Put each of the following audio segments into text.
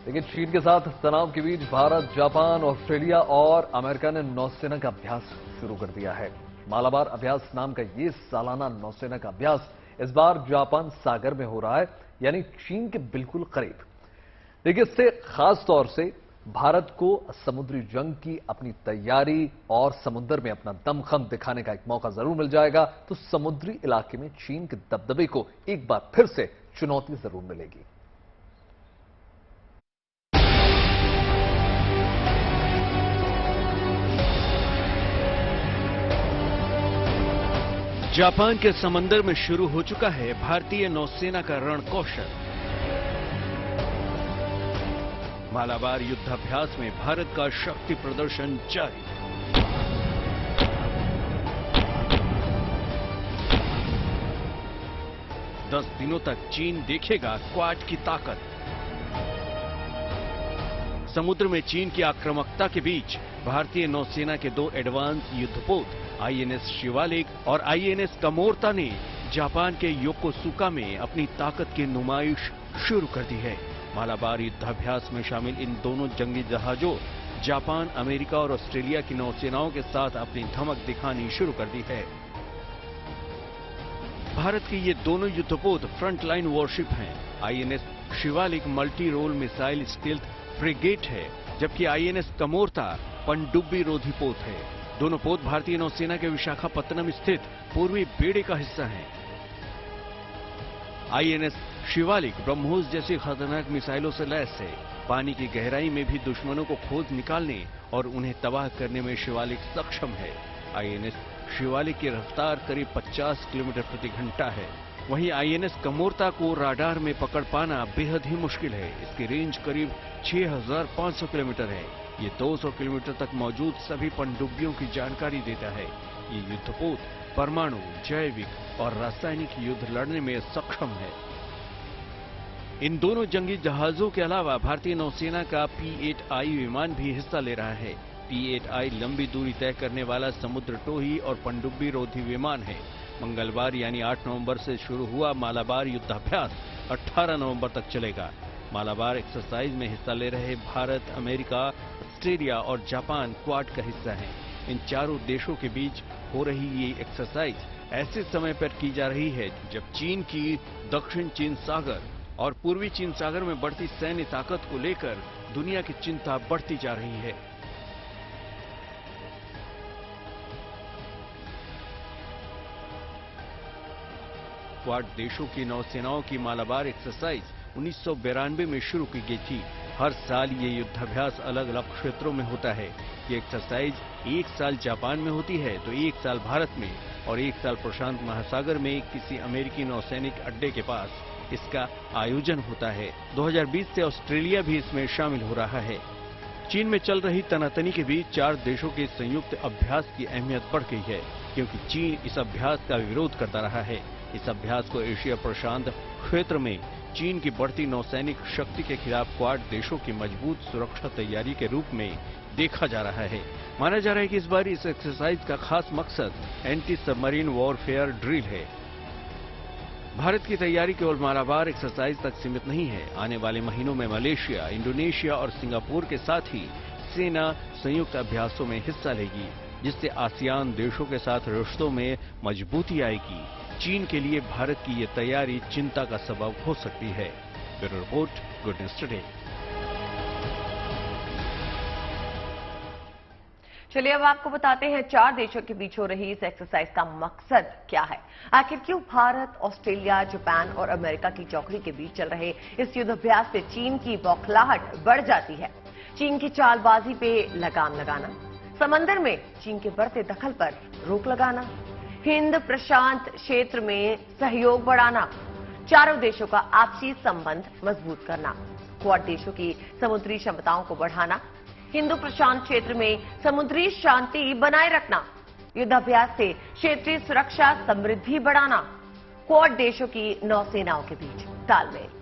लेकिन चीन के साथ तनाव के बीच भारत, जापान, ऑस्ट्रेलिया और अमेरिका ने नौसेना का अभ्यास शुरू कर दिया है। मालाबार अभ्यास नाम का ये सालाना नौसेना का अभ्यास इस बार जापान सागर में हो रहा है, यानी चीन के बिल्कुल करीब। देखिए, इससे खास तौर से भारत को समुद्री जंग की अपनी तैयारी और समुद्र में अपना दमखम दिखाने का एक मौका जरूर मिल जाएगा। तो समुद्री इलाके में चीन के दबदबे को एक बार फिर से चुनौती जरूर मिलेगी। जापान के समंदर में शुरू हो चुका है भारतीय नौसेना का रण कौशल। मालाबार युद्धाभ्यास में भारत का शक्ति प्रदर्शन जारी। दस दिनों तक चीन देखेगा क्वाड की ताकत। समुद्र में चीन की आक्रामकता के बीच भारतीय नौसेना के दो एडवांस युद्धपोत आईएनएस शिवालिक और आईएनएस कमोर्ता ने जापान के योकोसुका में अपनी ताकत की नुमाइश शुरू कर दी है। मालाबार युद्धाभ्यास में शामिल इन दोनों जंगी जहाजों जापान, अमेरिका और ऑस्ट्रेलिया की नौसेनाओं के साथ अपनी धमक दिखानी शुरू कर दी है। भारत के ये दोनों युद्धपोत फ्रंटलाइन वॉरशिप हैं। INS Shivalik multi role missile stealth frigate है, जबकि आईएनएस कमोर्ता पनडुब्बी रोधी पोत है। दोनों पोत भारतीय नौसेना के विशाखापत्तनम स्थित पूर्वी बेड़े का हिस्सा हैं। आईएनएस शिवालिक ब्रह्मोस जैसी खतरनाक मिसाइलों से लैस है। पानी की गहराई में भी दुश्मनों को खोज निकालने और उन्हें तबाह करने में शिवालिक सक्षम है। आईएनएस शिवालिक की रफ्तार करीब 50 किलोमीटर प्रति घंटा है। वहीं आईएनएस कमोर्ता को राडार में पकड़ पाना बेहद ही मुश्किल है। इसकी रेंज करीब 6500 किलोमीटर है। ये 200 किलोमीटर तक मौजूद सभी पनडुब्बियों की जानकारी देता है। ये युद्धपोत परमाणु, जैविक और रासायनिक युद्ध लड़ने में सक्षम है। इन दोनों जंगी जहाजों के अलावा भारतीय नौसेना का P-8I विमान भी हिस्सा ले रहा है। P-8I लंबी दूरी तय करने वाला समुद्र टोही और पनडुब्बी रोधी विमान है। मंगलवार यानी 8 नवंबर से शुरू हुआ मालाबार युद्धाभ्यास 18 नवंबर तक चलेगा। मालाबार एक्सरसाइज में हिस्सा ले रहे भारत, अमेरिका, ऑस्ट्रेलिया और जापान क्वाड का हिस्सा है। इन चारों देशों के बीच हो रही ये एक्सरसाइज ऐसे समय पर की जा रही है जब चीन की दक्षिण चीन सागर और पूर्वी चीन सागर में बढ़ती सैन्य ताकत को लेकर दुनिया की चिंता बढ़ती जा रही है। क्वाड देशों की नौसेनाओं की मालाबार एक्सरसाइज 1992 में शुरू की गई थी। हर साल ये युद्धाभ्यास अलग अलग क्षेत्रों में होता है। ये एक्सरसाइज एक साल जापान में होती है तो एक साल भारत में और एक साल प्रशांत महासागर में किसी अमेरिकी नौसैनिक अड्डे के पास इसका आयोजन होता है। 2020 से ऑस्ट्रेलिया भी इसमें शामिल हो रहा है। चीन में चल रही तनातनी के बीच चार देशों के संयुक्त अभ्यास की अहमियत बढ़ गई है, क्योंकि चीन इस अभ्यास का विरोध करता रहा है। इस अभ्यास को एशिया प्रशांत क्षेत्र में चीन की बढ़ती नौसैनिक शक्ति के खिलाफ क्वाड देशों की मजबूत सुरक्षा तैयारी के रूप में देखा जा रहा है। माना जा रहा है कि इस बार इस एक्सरसाइज का खास मकसद एंटी सबमरीन वॉरफेयर ड्रिल है। भारत की तैयारी केवल मालाबार एक्सरसाइज तक सीमित नहीं है। आने वाले महीनों में मलेशिया, इंडोनेशिया और सिंगापुर के साथ ही सेना संयुक्त अभ्यासों में हिस्सा लेगी, जिससे आसियान देशों के साथ रिश्तों में मजबूती आएगी। चीन के लिए भारत की ये तैयारी चिंता का सबब हो सकती है। Bureau report, good news today. चलिए अब आपको बताते हैं चार देशों के बीच हो रही इस एक्सरसाइज का मकसद क्या है। आखिर क्यों भारत, ऑस्ट्रेलिया, जापान और अमेरिका की चौकड़ी के बीच चल रहे इस युद्धाभ्यास से चीन की बौखलाहट बढ़ जाती है। चीन की चालबाजी पे लगाम लगाना, समंदर में चीन के बढ़ते दखल पर रोक लगाना, हिंद प्रशांत क्षेत्र में सहयोग बढ़ाना, चारों देशों का आपसी संबंध मजबूत करना, क्वाड देशों की समुद्री क्षमताओं को बढ़ाना, हिंदू प्रशांत क्षेत्र में समुद्री शांति बनाए रखना, युद्धाभ्यास से क्षेत्रीय सुरक्षा समृद्धि बढ़ाना, क्वाड देशों की नौसेनाओं के बीच तालमेल।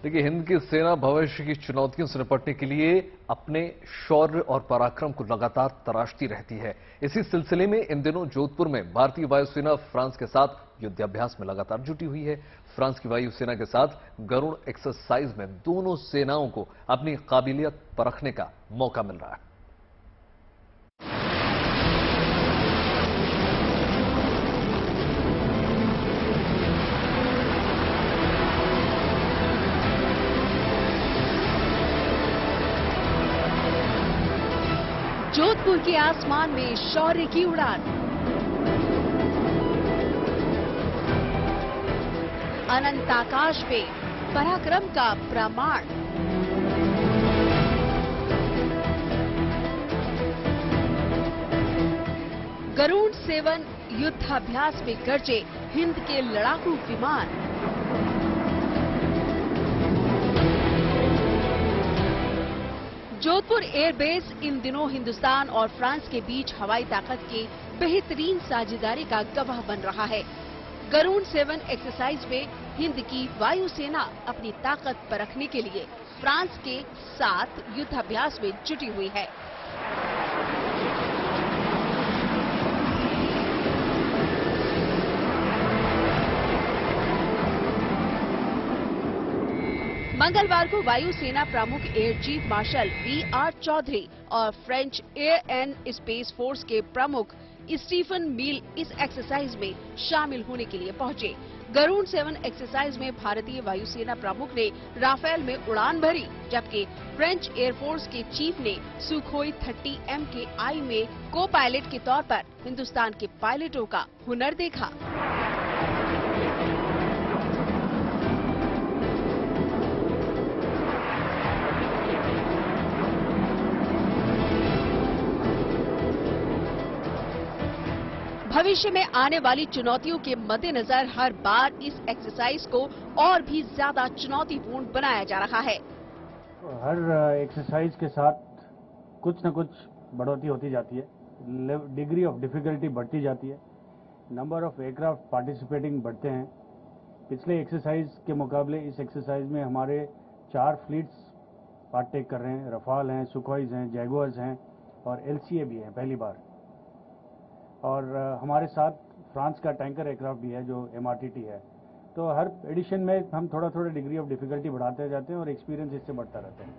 देखिए, हिंद की सेना भविष्य की चुनौतियों से निपटने के लिए अपने शौर्य और पराक्रम को लगातार तराशती रहती है। इसी सिलसिले में इन दिनों जोधपुर में भारतीय वायुसेना फ्रांस के साथ युद्धाभ्यास में लगातार जुटी हुई है। फ्रांस की वायुसेना के साथ गरुड़ एक्सरसाइज में दोनों सेनाओं को अपनी काबिलियत परखने का मौका मिल रहा है। जोधपुर के आसमान में शौर्य की उड़ान, अनंत आकाश पे पराक्रम का प्रमाण। गरुड़ 7 युद्धाभ्यास में गरजे हिंद के लड़ाकू विमान। जोधपुर एयरबेस इन दिनों हिंदुस्तान और फ्रांस के बीच हवाई ताकत की बेहतरीन साझेदारी का गवाह बन रहा है। गरुड़ 7 एक्सरसाइज में हिंद की वायुसेना अपनी ताकत परखने के लिए फ्रांस के साथ युद्धाभ्यास में जुटी हुई है। मंगलवार को वायुसेना प्रमुख Air Chief Marshal VR. Chaudhari और French Air and Space Force के प्रमुख स्टीफन मील इस एक्सरसाइज में शामिल होने के लिए पहुंचे। गरुड़ 7 एक्सरसाइज में भारतीय वायुसेना प्रमुख ने राफेल में उड़ान भरी, जबकि फ्रेंच एयरफोर्स के चीफ ने सुखोई 30 MKI में को पायलट के तौर पर हिंदुस्तान के पायलटों का हुनर देखा। भविष्य में आने वाली चुनौतियों के मद्देनजर हर बार इस एक्सरसाइज को और भी ज्यादा चुनौतीपूर्ण बनाया जा रहा है। हर एक्सरसाइज के साथ कुछ न कुछ बढ़ोतरी होती जाती है, डिग्री ऑफ डिफिकल्टी बढ़ती जाती है, नंबर ऑफ एयरक्राफ्ट पार्टिसिपेटिंग बढ़ते हैं। पिछले एक्सरसाइज के मुकाबले इस एक्सरसाइज में हमारे 4 फ्लीट्स पार्टेक कर रहे हैं। रफाल हैं, सुखोईज हैं, जैगुआर्स हैं और LCA भी हैं पहली बार। और हमारे साथ फ्रांस का टैंकर एयरक्राफ्ट भी है जो MRTT है। तो हर एडिशन में हम थोड़ा थोड़ा डिग्री ऑफ डिफिकल्टी बढ़ाते जाते हैं और एक्सपीरियंस इससे बढ़ता रहता है।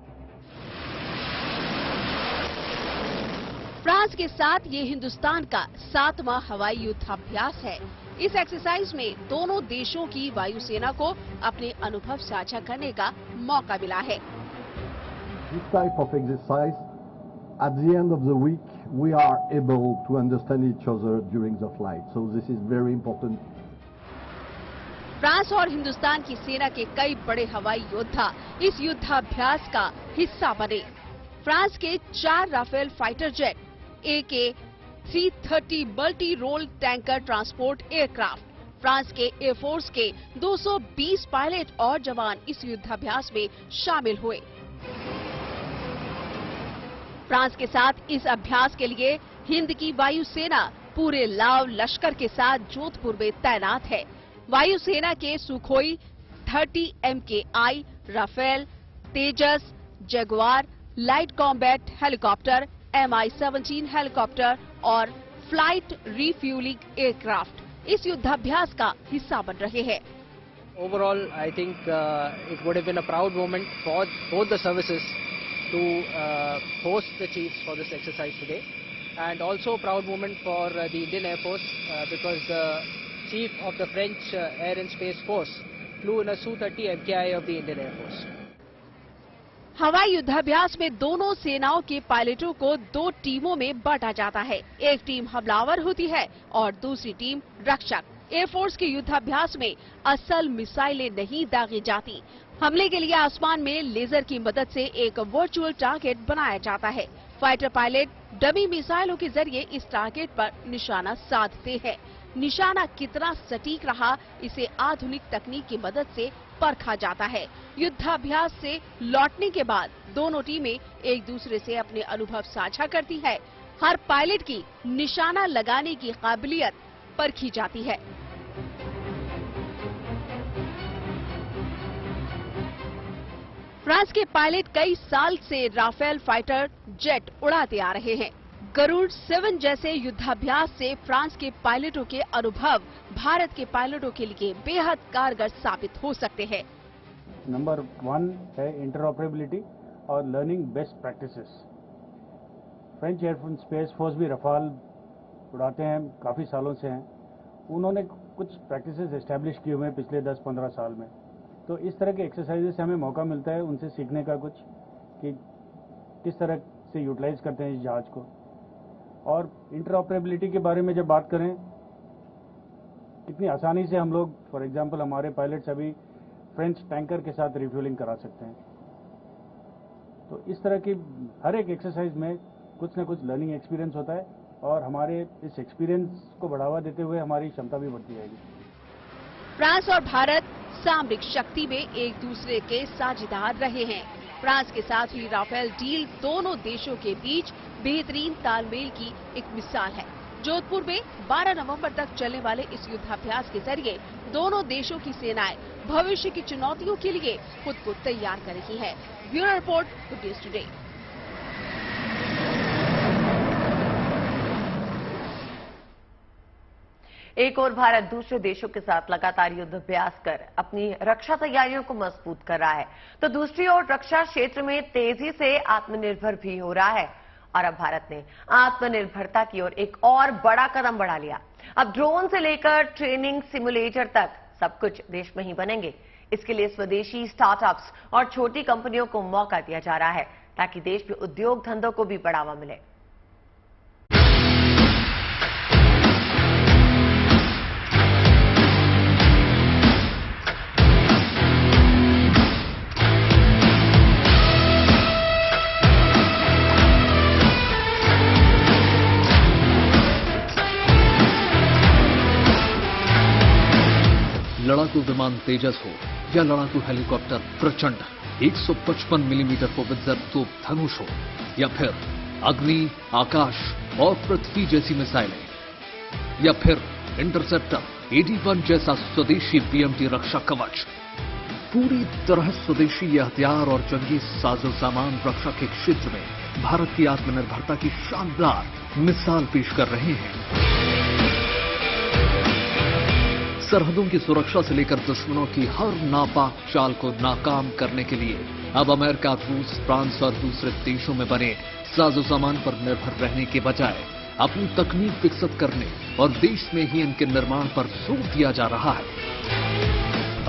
फ्रांस के साथ ये हिंदुस्तान का 7वां हवाई युद्धाभ्यास है। इस एक्सरसाइज में दोनों देशों की वायुसेना को अपने अनुभव साझा करने का मौका मिला है। This type of exercise, at the end of the week, we are able to understand each other during the flight. So this is very important. France और हिंदुस्तान की सेना के कई बड़े हवाई योद्धा इस युद्धाभ्यास का हिस्सा बने। फ्रांस के 4 Rafale fighter jet, AK-330 multi role tanker transport aircraft, France के एयरफोर्स के 220 पायलट और जवान इस युद्धाभ्यास में शामिल हुए। फ्रांस के साथ इस अभ्यास के लिए हिंद की वायुसेना पूरे लाव लश्कर के साथ जोधपुर में तैनात है। वायुसेना के Sukhoi 30 MKI, Rafale, Tejas, Jaguar, light combat helicopter, Mi-17 helicopter और फ्लाइट रिफ्यूलिंग एयरक्राफ्ट इस युद्धाभ्यास का हिस्सा बन रहे हैं। Overall, I think it would have been a proud moment for both the services to host the chiefs for this exercise today, and also a proud moment for the Indian Air Force because the chief of the French Air and Space Force flew in a Su-30 MKI of the Indian Air Force. हवाई युद्धाभ्यास में दोनों सेनाओं के पायलटों को 2 टीमों में बांटा जाता है। एक टीम हमलावर होती है और दूसरी टीम रक्षक। एयरफोर्स के युद्धाभ्यास में असल मिसाइलें नहीं दागी जाती। हमले के लिए आसमान में लेजर की मदद से एक वर्चुअल टारगेट बनाया जाता है। फाइटर पायलट डमी मिसाइलों के जरिए इस टारगेट पर निशाना साधते हैं। निशाना कितना सटीक रहा, इसे आधुनिक तकनीक की मदद से परखा जाता है। युद्धाभ्यास से लौटने के बाद दोनों टीमें एक दूसरे से अपने अनुभव साझा करती है। हर पायलट की निशाना लगाने की काबिलियत परखी जाती है। फ्रांस के पायलट कई साल से राफेल फाइटर जेट उड़ाते आ रहे हैं। गरुड़ 7 जैसे युद्धाभ्यास से फ्रांस के पायलटों के अनुभव भारत के पायलटों के लिए बेहद कारगर साबित हो सकते हैं। नंबर 1 है इंटरऑपरेबिलिटी और learning best practices. French air space force भी रफाल उड़ाते हैं, काफ़ी सालों से हैं। उन्होंने कुछ प्रैक्टिसेस एस्टैब्लिश किए हुए हैं पिछले 10-15 साल में। तो इस तरह के एक्सरसाइजेस से हमें मौका मिलता है उनसे सीखने का कुछ, कि किस तरह से यूटिलाइज करते हैं इस जहाज को। और इंटरऑपरेबिलिटी के बारे में जब बात करें, कितनी आसानी से हम लोग, फॉर एग्जांपल हमारे पायलट्स अभी फ्रेंच टैंकर के साथ रिफ्यूलिंग करा सकते हैं। तो इस तरह की हर एक एक्सरसाइज में कुछ न कुछ लर्निंग एक्सपीरियंस होता है और हमारे इस एक्सपीरियंस को बढ़ावा देते हुए हमारी क्षमता भी बढ़ती जाएगी। फ्रांस और भारत सामरिक शक्ति में एक दूसरे के साझेदार रहे हैं। फ्रांस के साथ हुई राफेल डील दोनों देशों के बीच बेहतरीन तालमेल की एक मिसाल है। जोधपुर में 12 नवंबर तक चलने वाले इस युद्धाभ्यास के जरिए दोनों देशों की सेनाएं भविष्य की चुनौतियों के लिए खुद को तैयार कर रही है। Bureau report, good news today. एक और भारत दूसरे देशों के साथ लगातार युद्धाभ्यास कर अपनी रक्षा तैयारियों को मजबूत कर रहा है, तो दूसरी ओर रक्षा क्षेत्र में तेजी से आत्मनिर्भर भी हो रहा है। और अब भारत ने आत्मनिर्भरता की ओर एक और बड़ा कदम बढ़ा लिया। अब ड्रोन से लेकर ट्रेनिंग सिमुलेटर तक सब कुछ देश में ही बनेंगे। इसके लिए स्वदेशी स्टार्टअप्स और छोटी कंपनियों को मौका दिया जा रहा है, ताकि देश में उद्योग धंधों को भी बढ़ावा मिले। लड़ाकू विमान तेजस हो या लड़ाकू हेलीकॉप्टर प्रचंड 155 मिलीमीटर होवित्जर तोप धनुष हो, या फिर अग्नि, आकाश और पृथ्वी जैसी मिसाइलें, या फिर इंटरसेप्टर 81 जैसा स्वदेशी बीएमटी रक्षा कवच, पूरी तरह स्वदेशी ये हथियार और जंगी साजो सामान रक्षा के क्षेत्र में भारत की आत्मनिर्भरता की शानदार मिसाल पेश कर रहे हैं। सरहदों की सुरक्षा से लेकर दुश्मनों की हर नापाक चाल को नाकाम करने के लिए अब अमेरिका, रूस, फ्रांस और दूसरे देशों में बने साजो सामान पर निर्भर रहने के बजाय अपनी तकनीक विकसित करने और देश में ही इनके निर्माण पर जोर दिया जा रहा है।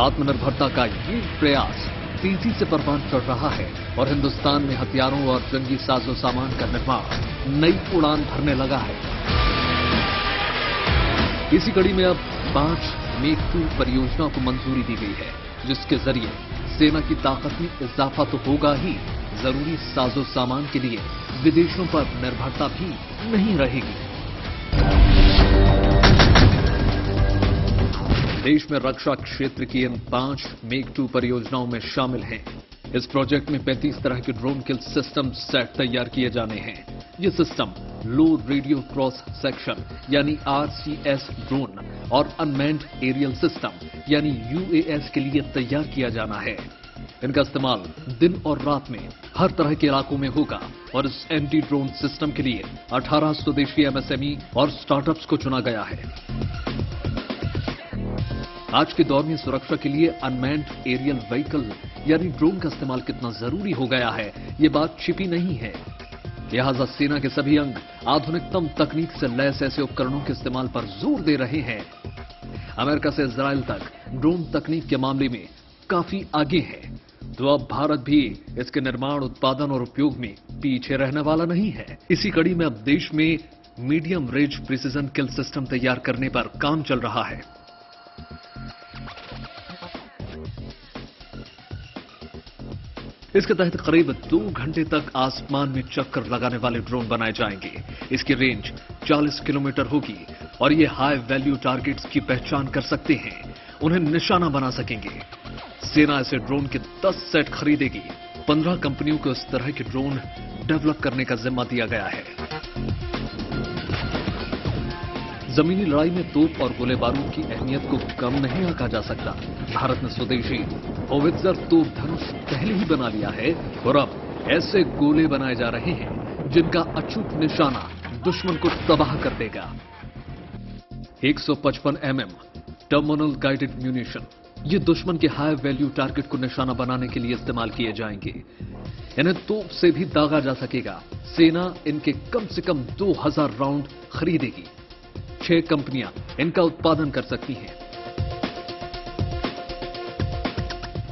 आत्मनिर्भरता का ये प्रयास तेजी से परवान चढ़ रहा है और हिंदुस्तान में हथियारों और जंगी साजो सामान का निर्माण नई उड़ान भरने लगा है। इसी कड़ी में अब 5 मेक 2 परियोजना को मंजूरी दी गई है, जिसके जरिए सेना की ताकत में इजाफा तो होगा ही, जरूरी साजो सामान के लिए विदेशों पर निर्भरता भी नहीं रहेगी। देश में रक्षा क्षेत्र की इन 5 मेक 2 परियोजनाओं में शामिल हैं। इस प्रोजेक्ट में 35 तरह के ड्रोन किल सिस्टम सेट तैयार किए जाने हैं। ये सिस्टम लो रेडियो क्रॉस सेक्शन यानी RCS ड्रोन और अनमैन्ड एरियल सिस्टम यानी UAS के लिए तैयार किया जाना है। इनका इस्तेमाल दिन और रात में हर तरह के इलाकों में होगा और इस एंटी ड्रोन सिस्टम के लिए 18 स्वदेशी MSME और स्टार्टअप्स को चुना गया है। आज के दौर में सुरक्षा के लिए अनमैन्ड एरियल व्हीकल यानी ड्रोन का इस्तेमाल कितना जरूरी हो गया है, ये बात छिपी नहीं है। लिहाजा सेना के सभी अंग आधुनिकतम तकनीक से लैस ऐसे उपकरणों के इस्तेमाल पर जोर दे रहे हैं। अमेरिका से इजराइल तक ड्रोन तकनीक के मामले में काफी आगे है, तो अब भारत भी इसके निर्माण, उत्पादन और उपयोग में पीछे रहने वाला नहीं है। इसी कड़ी में अब देश में मीडियम रेंज प्रिसीजन किल सिस्टम तैयार करने पर काम चल रहा है। इसके तहत करीब 2 घंटे तक आसमान में चक्कर लगाने वाले ड्रोन बनाए जाएंगे। इसकी रेंज 40 किलोमीटर होगी और ये हाई वैल्यू टारगेट्स की पहचान कर सकते हैं, उन्हें निशाना बना सकेंगे। सेना ऐसे ड्रोन के 10 सेट खरीदेगी। 15 कंपनियों को इस तरह के ड्रोन डेवलप करने का जिम्मा दिया गया है। जमीनी लड़ाई में तोप और गोले बारूद की अहमियत को कम नहीं आंका जा सकता। भारत ने स्वदेशी होवित्जर तोप धनुष पहले ही बना लिया है और अब ऐसे गोले बनाए जा रहे हैं जिनका अचूक निशाना दुश्मन को तबाह कर देगा। 155 mm टर्मिनल गाइडेड म्यूनिशन, ये दुश्मन के हाई वैल्यू टारगेट को निशाना बनाने के लिए इस्तेमाल किए जाएंगे। इन्हें तोप से भी दागा जा सकेगा। सेना इनके कम से कम 2000 राउंड खरीदेगी। 6 कंपनियां इनका उत्पादन कर सकती हैं।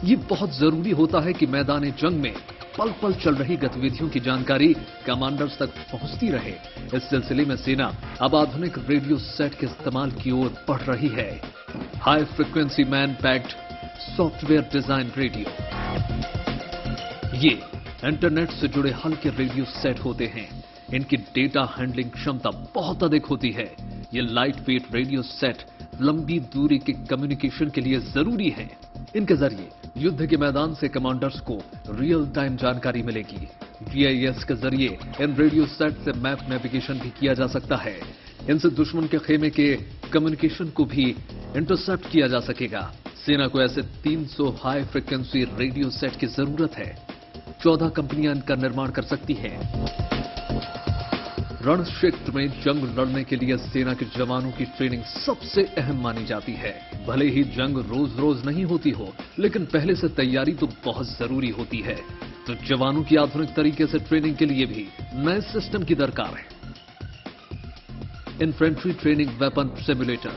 ये बहुत जरूरी होता है कि मैदान जंग में पल पल चल रही गतिविधियों की जानकारी कमांडर्स तक पहुंचती रहे। इस सिलसिले में सेना अब आधुनिक रेडियो सेट के इस्तेमाल की ओर बढ़ रही है। High frequency man packed software design radio, ये इंटरनेट से जुड़े हल्के रेडियो सेट होते हैं। इनकी डेटा हैंडलिंग क्षमता बहुत अधिक होती है। ये लाइट वेट रेडियो सेट लंबी दूरी के कम्युनिकेशन के लिए जरूरी है। इनके जरिए युद्ध के मैदान से कमांडर्स को रियल टाइम जानकारी मिलेगी। GIS के जरिए इन रेडियो सेट से मैप नेविगेशन भी किया जा सकता है। इनसे दुश्मन के खेमे के कम्युनिकेशन को भी इंटरसेप्ट किया जा सकेगा। सेना को ऐसे 300 हाई फ्रीक्वेंसी रेडियो सेट की जरूरत है। 14 कंपनियां इनका निर्माण कर सकती हैं। रण क्षेत्र में जंग लड़ने के लिए सेना के जवानों की ट्रेनिंग सबसे अहम मानी जाती है। भले ही जंग रोज रोज नहीं होती हो, लेकिन पहले से तैयारी तो बहुत जरूरी होती है। तो जवानों की आधुनिक तरीके से ट्रेनिंग के लिए भी नए सिस्टम की दरकार है। इन्फेंट्री ट्रेनिंग वेपन सिमुलेटर,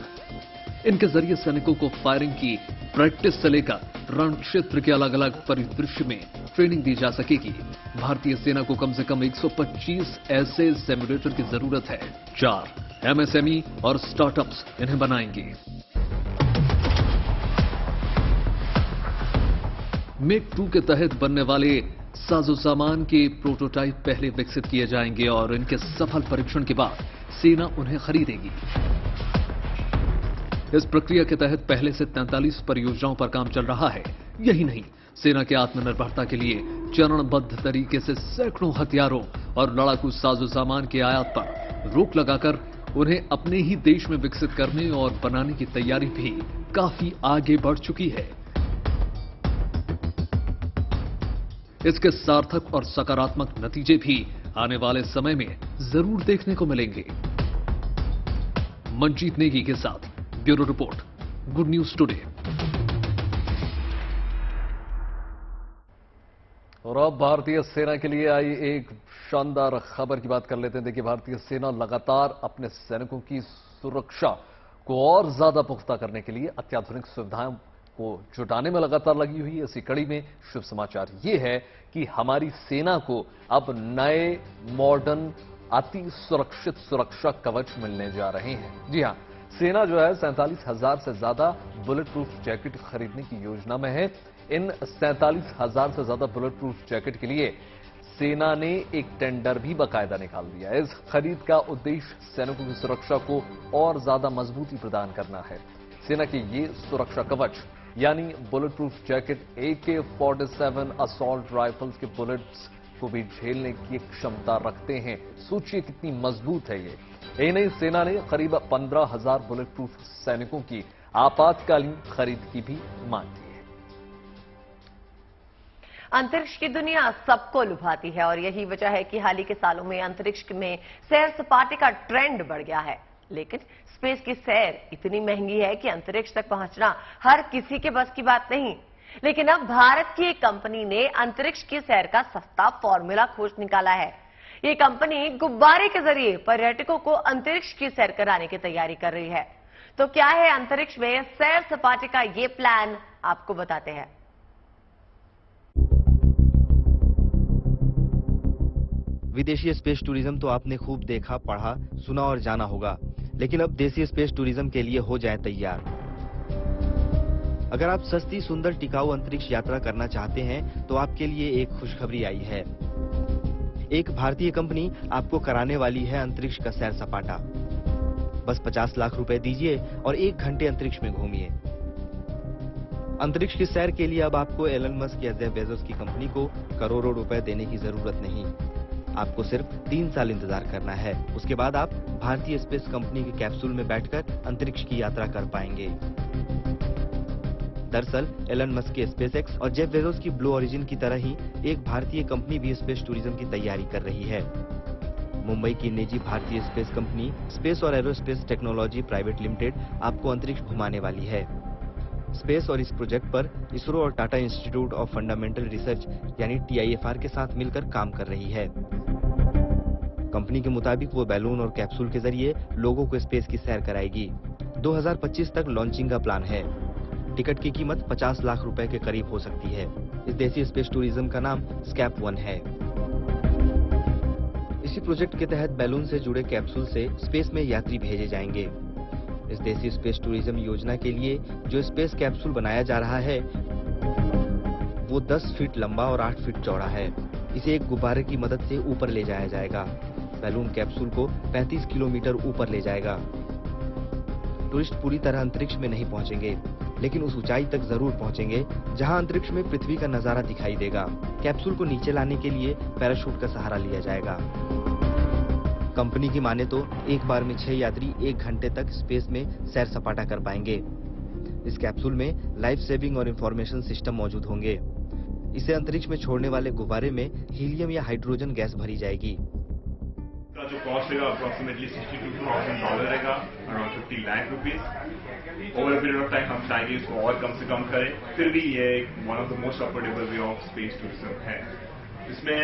इनके जरिए सैनिकों को फायरिंग की प्रैक्टिस से लेकर रण क्षेत्र के अलग अलग परिदृश्य में ट्रेनिंग दी जा सकेगी। भारतीय सेना को कम से कम 125 ऐसे सिमुलेटर की जरूरत है। 4 MSME और स्टार्टअप्स इन्हें बनाएंगे। मेक 2 के तहत बनने वाले साजो सामान के प्रोटोटाइप पहले विकसित किए जाएंगे और इनके सफल परीक्षण के बाद सेना उन्हें खरीदेगी। इस प्रक्रिया के तहत पहले से 43 परियोजनाओं पर काम चल रहा है। यही नहीं, सेना के आत्मनिर्भरता के लिए चरणबद्ध तरीके से सैकड़ों हथियारों और लड़ाकू साजो सामान के आयात पर रोक लगाकर उन्हें अपने ही देश में विकसित करने और बनाने की तैयारी भी काफी आगे बढ़ चुकी है। इसके सार्थक और सकारात्मक नतीजे भी आने वाले समय में जरूर देखने को मिलेंगे। मंजीत नेगी के साथ bureau report, good news today. और अब भारतीय सेना के लिए आई एक शानदार खबर की बात कर लेते हैं। देखिए, भारतीय सेना लगातार अपने सैनिकों की सुरक्षा को और ज्यादा पुख्ता करने के लिए अत्याधुनिक सुविधाओं को जुटाने में लगातार लगी हुई है। इसी कड़ी में शुभ समाचार ये है कि हमारी सेना को अब नए मॉडर्न अति सुरक्षित सुरक्षा कवच मिलने जा रहे हैं। जी हां, सेना जो है 47,000 से ज्यादा बुलेट प्रूफ जैकेट खरीदने की योजना में है। इन 47,000 से ज्यादा बुलेट प्रूफ जैकेट के लिए सेना ने एक टेंडर भी बाकायदा निकाल दिया। इस खरीद का उद्देश्य सैनिकों की सुरक्षा को और ज्यादा मजबूती प्रदान करना है। सेना के ये सुरक्षा कवच यानी bullet proof jacket AK-47 assault rifles के बुलेट्स को भी झेलने की क्षमता रखते हैं। सोचिए कितनी मजबूत है ये। यही नहीं, सेना ने करीब 15,000 बुलेट प्रूफ सैनिकों की आपातकालीन खरीद की भी मांग की है। अंतरिक्ष की दुनिया सबको लुभाती है और यही वजह है कि हाल ही के सालों में अंतरिक्ष में सैर सपाटे का ट्रेंड बढ़ गया है। लेकिन स्पेस की सैर इतनी महंगी है कि अंतरिक्ष तक पहुंचना हर किसी के बस की बात नहीं। लेकिन अब भारत की एक कंपनी ने अंतरिक्ष की सैर का सस्ता फॉर्मूला खोज निकाला है। ये कंपनी गुब्बारे के जरिए पर्यटकों को अंतरिक्ष की सैर कराने की तैयारी कर रही है। तो क्या है अंतरिक्ष में सैर सपाटे का ये प्लान, आपको बताते हैं। विदेशी स्पेस टूरिज्म तो आपने खूब देखा, पढ़ा, सुना और जाना होगा, लेकिन अब देसी स्पेस टूरिज्म के लिए हो जाए तैयार। अगर आप सस्ती, सुंदर, टिकाऊ अंतरिक्ष यात्रा करना चाहते हैं तो आपके लिए एक खुशखबरी आई है। एक भारतीय कंपनी आपको कराने वाली है अंतरिक्ष का सैर सपाटा। बस 50 लाख रुपए दीजिए और 1 घंटे अंतरिक्ष में घूमिए। अंतरिक्ष की सैर के लिए अब आपको एलन मस्क या जेफ बेजोस की कंपनी को करोड़ों रुपए देने की जरूरत नहीं। आपको सिर्फ 3 साल इंतजार करना है। उसके बाद आप भारतीय स्पेस कंपनी के कैप्सूल में बैठकर अंतरिक्ष की यात्रा कर पाएंगे। दरअसल एलन मस्क के स्पेसएक्स और जेफ बेजोस की ब्लू ओरिजिन की तरह ही एक भारतीय कंपनी भी स्पेस टूरिज्म की तैयारी कर रही है। मुंबई की निजी भारतीय स्पेस कंपनी स्पेस और एरोस्पेस टेक्नोलॉजी प्राइवेट लिमिटेड आपको अंतरिक्ष घुमाने वाली है। स्पेस और इस प्रोजेक्ट पर इसरो और Tata institute of fundamental research यानी TIFR के साथ मिलकर काम कर रही है। कंपनी के मुताबिक वो बैलून और कैप्सूल के जरिए लोगों को स्पेस की सैर कराएगी। 2025 तक लॉन्चिंग का प्लान है। टिकट की कीमत 50 लाख रुपए के करीब हो सकती है। इस देसी स्पेस टूरिज्म का नाम स्कैप 1 है। इसी प्रोजेक्ट के तहत बैलून से जुड़े कैप्सूल से स्पेस में यात्री भेजे जाएंगे। इस देसी स्पेस टूरिज्म योजना के लिए जो स्पेस कैप्सूल बनाया जा रहा है वो 10 फीट लंबा और 8 फीट चौड़ा है। इसे एक गुब्बारे की मदद से ऊपर ले जाया जाएगा। बैलून कैप्सूल को 35 किलोमीटर ऊपर ले जाएगा। टूरिस्ट पूरी तरह अंतरिक्ष में नहीं पहुंचेंगे, लेकिन उस ऊंचाई तक जरूर पहुंचेंगे जहां अंतरिक्ष में पृथ्वी का नजारा दिखाई देगा। कैप्सूल को नीचे लाने के लिए पैराशूट का सहारा लिया जाएगा। कंपनी की माने तो एक बार में 6 यात्री 1 घंटे तक स्पेस में सैर सपाटा कर पाएंगे। इस कैप्सूल में लाइफ सेविंग और इंफॉर्मेशन सिस्टम मौजूद होंगे। इसे अंतरिक्ष में छोड़ने वाले गुब्बारे में हीलियम या हाइड्रोजन गैस भरी जाएगी। का जो कॉस्ट रहेगा अप्रोक्सीमेटली $62,000 रहेगा, around 50 lakh rupees. Over period of time हम चाहेंगे इसको और कम से कम करें, फिर भी ये one of the most affordable way of space tourism है। इसमें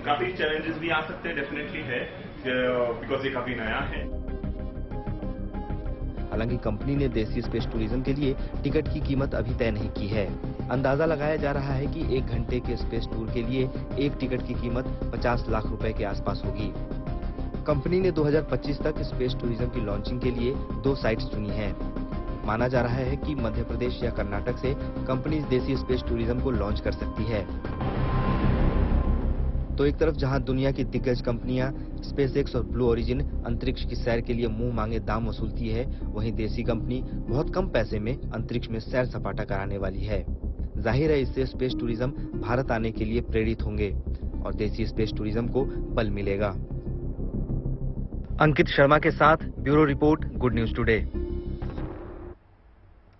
काफी चैलेंजेस भी आ सकते हैं, डेफिनेटली है, बिकॉज ये काफी नया है। हालांकि कंपनी ने देसी स्पेस टूरिज्म के लिए टिकट की कीमत अभी तय नहीं की है। अंदाजा लगाया जा रहा है कि 1 घंटे के स्पेस टूर के लिए एक टिकट की कीमत 50 लाख रुपए के आसपास होगी। कंपनी ने 2025 तक स्पेस टूरिज्म की लॉन्चिंग के लिए 2 साइट्स चुनी हैं। माना जा रहा है कि मध्य प्रदेश या कर्नाटक से कंपनी इस देसी स्पेस टूरिज्म को लॉन्च कर सकती है। तो एक तरफ जहां दुनिया की दिग्गज कंपनियां स्पेसएक्स और ब्लू ओरिजिन अंतरिक्ष की सैर के लिए मुंह मांगे दाम वसूलती है, वहीं देसी कंपनी बहुत कम पैसे में अंतरिक्ष में सैर सपाटा कराने वाली है। जाहिर है इससे स्पेस टूरिज्म भारत आने के लिए प्रेरित होंगे और देसी स्पेस टूरिज्म को बल मिलेगा। अंकित शर्मा के साथ bureau report, good news today.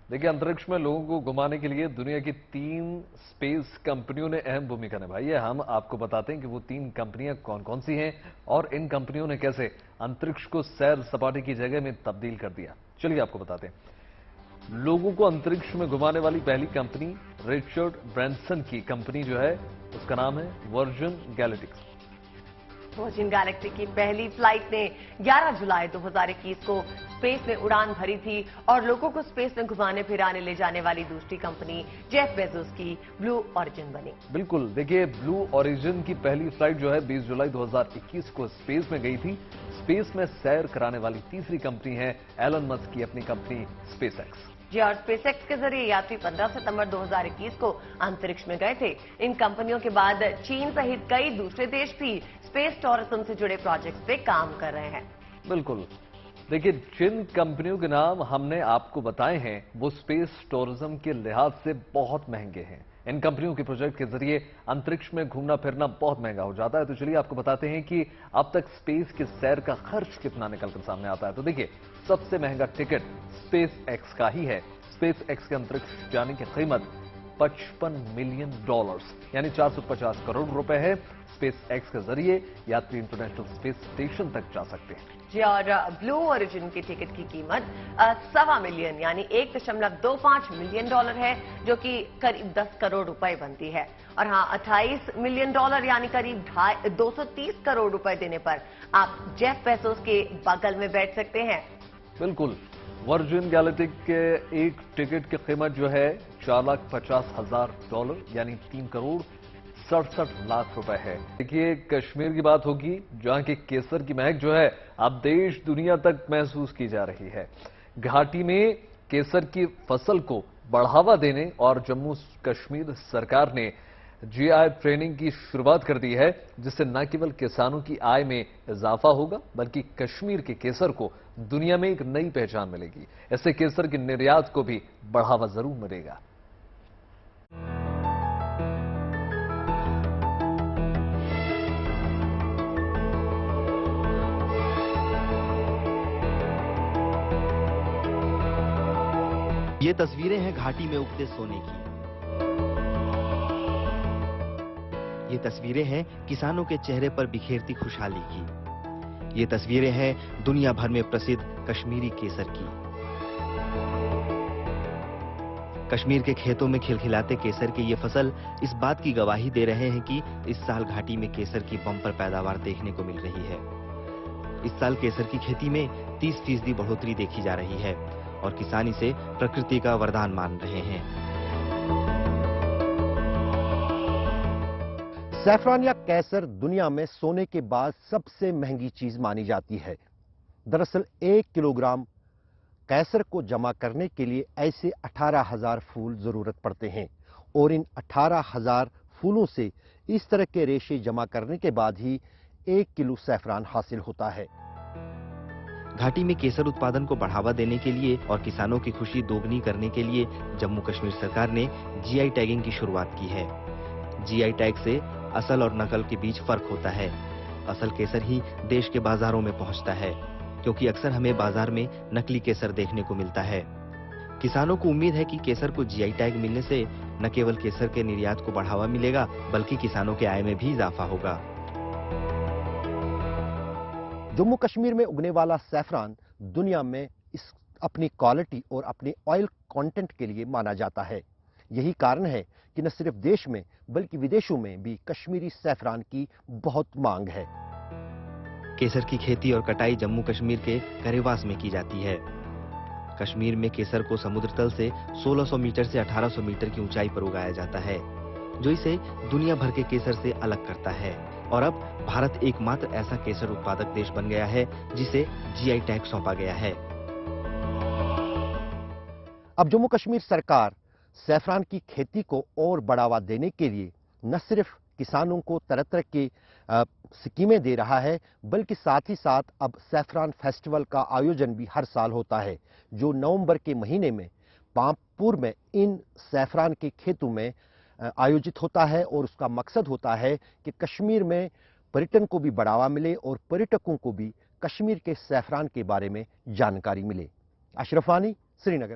देखिए, अंतरिक्ष में लोगों को घुमाने के लिए दुनिया की 3 स्पेस कंपनियों ने अहम भूमिका निभाई है। हम आपको बताते हैं कि वो 3 कंपनियां कौन कौन सी हैं और इन कंपनियों ने कैसे अंतरिक्ष को सैर सपाटे की जगह में तब्दील कर दिया। चलिए आपको बताते हैं। लोगों को अंतरिक्ष में घुमाने वाली पहली कंपनी रिचर्ड ब्रैंसन की कंपनी जो है उसका नाम है वर्जिन गैलेक्टिक्स। वर्जिन गैलेक्सी की पहली फ्लाइट ने 11 जुलाई 2021 को स्पेस में उड़ान भरी थी और लोगों को स्पेस में घुमाने फिराने ले जाने वाली दूसरी कंपनी जेफ बेजोस की ब्लू ओरिजिन बनी। बिल्कुल, देखिए, ब्लू ओरिजिन की पहली फ्लाइट जो है 20 जुलाई 2021 को स्पेस में गई थी। स्पेस में सैर कराने वाली तीसरी कंपनी है एलन मस्क की अपनी कंपनी स्पेसएक्स। जी, और स्पेसएक्स के जरिए यात्री 15 सितंबर 2021 को अंतरिक्ष में गए थे। इन कंपनियों के बाद चीन सहित कई दूसरे देश भी स्पेस टूरिज्म से जुड़े प्रोजेक्ट्स पे काम कर रहे हैं। बिल्कुल, देखिए, जिन कंपनियों के नाम हमने आपको बताए हैं वो स्पेस टूरिज्म के लिहाज से बहुत महंगे हैं। इन कंपनियों के प्रोजेक्ट के जरिए अंतरिक्ष में घूमना फिरना बहुत महंगा हो जाता है। तो चलिए आपको बताते हैं कि अब तक स्पेस की सैर का खर्च कितना निकलकर सामने आता है। तो देखिए, सबसे महंगा टिकट स्पेस एक्स का ही है। स्पेस एक्स के अंतरिक्ष जाने की कीमत $55 मिलियन यानी 450 करोड़ रुपए है। स्पेस एक्स के जरिए यात्री इंटरनेशनल स्पेस स्टेशन तक जा सकते हैं। जी, और ब्लू ओरिजिन की टिकट की कीमत $1.25 मिलियन यानी $1.25 मिलियन है, जो कि करीब 10 करोड़ रुपए बनती है। और हाँ, $28 मिलियन यानी करीब 230 करोड़ रुपए देने पर आप जेफ बेजोस के बगल में बैठ सकते हैं। बिल्कुल, वर्जिन गैलेक्टिक के एक टिकट की कीमत जो है $4,50,000 यानी 3 करोड़ 67 लाख रुपए है। देखिए, कश्मीर की बात होगी जहां की केसर की महक जो है अब देश दुनिया तक महसूस की जा रही है। घाटी में केसर की फसल को बढ़ावा देने और जम्मू कश्मीर सरकार ने जीआई ट्रेनिंग की शुरुआत कर दी है, जिससे न केवल किसानों की आय में इजाफा होगा बल्कि कश्मीर के केसर को दुनिया में एक नई पहचान मिलेगी। इससे केसर के निर्यात को भी बढ़ावा जरूर मिलेगा। ये तस्वीरें हैं घाटी में उगते सोने की। ये तस्वीरें हैं किसानों के चेहरे पर बिखेरती खुशहाली की। ये तस्वीरें हैं दुनिया भर में प्रसिद्ध कश्मीरी केसर की। कश्मीर के खेतों में खिलखिलाते केसर की ये फसल इस बात की गवाही दे रहे हैं कि इस साल घाटी में केसर की बम्पर पैदावार देखने को मिल रही है। इस साल केसर की खेती में 30% बढ़ोतरी देखी जा रही है और किसान इसे प्रकृति का वरदान मान रहे हैं। सैफरान या कैसर दुनिया में सोने के बाद सबसे महंगी चीज मानी जाती है। दरअसल 1 किलोग्राम कैसर को जमा करने के लिए ऐसे 18,000 फूल जरूरत पड़ते हैं और इन 18,000 फूलों से इस तरह के रेशे जमा करने के बाद ही 1 किलो सैफरान हासिल होता है। घाटी में केसर उत्पादन को बढ़ावा देने के लिए और किसानों की खुशी दोगुनी करने के लिए जम्मू कश्मीर सरकार ने जीआई टैगिंग की शुरुआत की है। जीआई टैग से असल और नकल के बीच फर्क होता है। असल केसर ही देश के बाजारों में पहुंचता है, क्योंकि अक्सर हमें बाजार में नकली केसर देखने को मिलता है। किसानों को उम्मीद है कि केसर को जीआई टैग मिलने से न केवल केसर के निर्यात को बढ़ावा मिलेगा, बल्कि किसानों के आय में भी इजाफा होगा। जम्मू कश्मीर में उगने वाला सैफरान दुनिया में इस अपनी क्वालिटी और अपने ऑयल कंटेंट के लिए माना जाता है। यही कारण है कि न सिर्फ देश में बल्कि विदेशों में भी कश्मीरी सैफरान की बहुत मांग है। केसर की खेती और कटाई जम्मू कश्मीर के करेवास में की जाती है। कश्मीर में केसर को समुद्र तल से 1600 मीटर से 1800 मीटर की ऊंचाई पर उगाया जाता है, जो इसे दुनिया भर के केसर से अलग करता है। और अब भारत एकमात्र ऐसा केसर उत्पादक देश बन गया है जिसे जीआई टैग सौंपा गया है। अब जम्मू कश्मीर सरकार सैफरान की खेती को और बढ़ावा देने के लिए न सिर्फ किसानों को तरह तरह की स्कीमें दे रहा है, बल्कि साथ ही साथ अब सैफरान फेस्टिवल का आयोजन भी हर साल होता है, जो नवंबर के महीने में पामपुर में इन सैफरान के खेतों में आयोजित होता है। और उसका मकसद होता है कि कश्मीर में पर्यटन को भी बढ़ावा मिले और पर्यटकों को भी कश्मीर के सैफरान के बारे में जानकारी मिले। अशरफ वानी, श्रीनगर।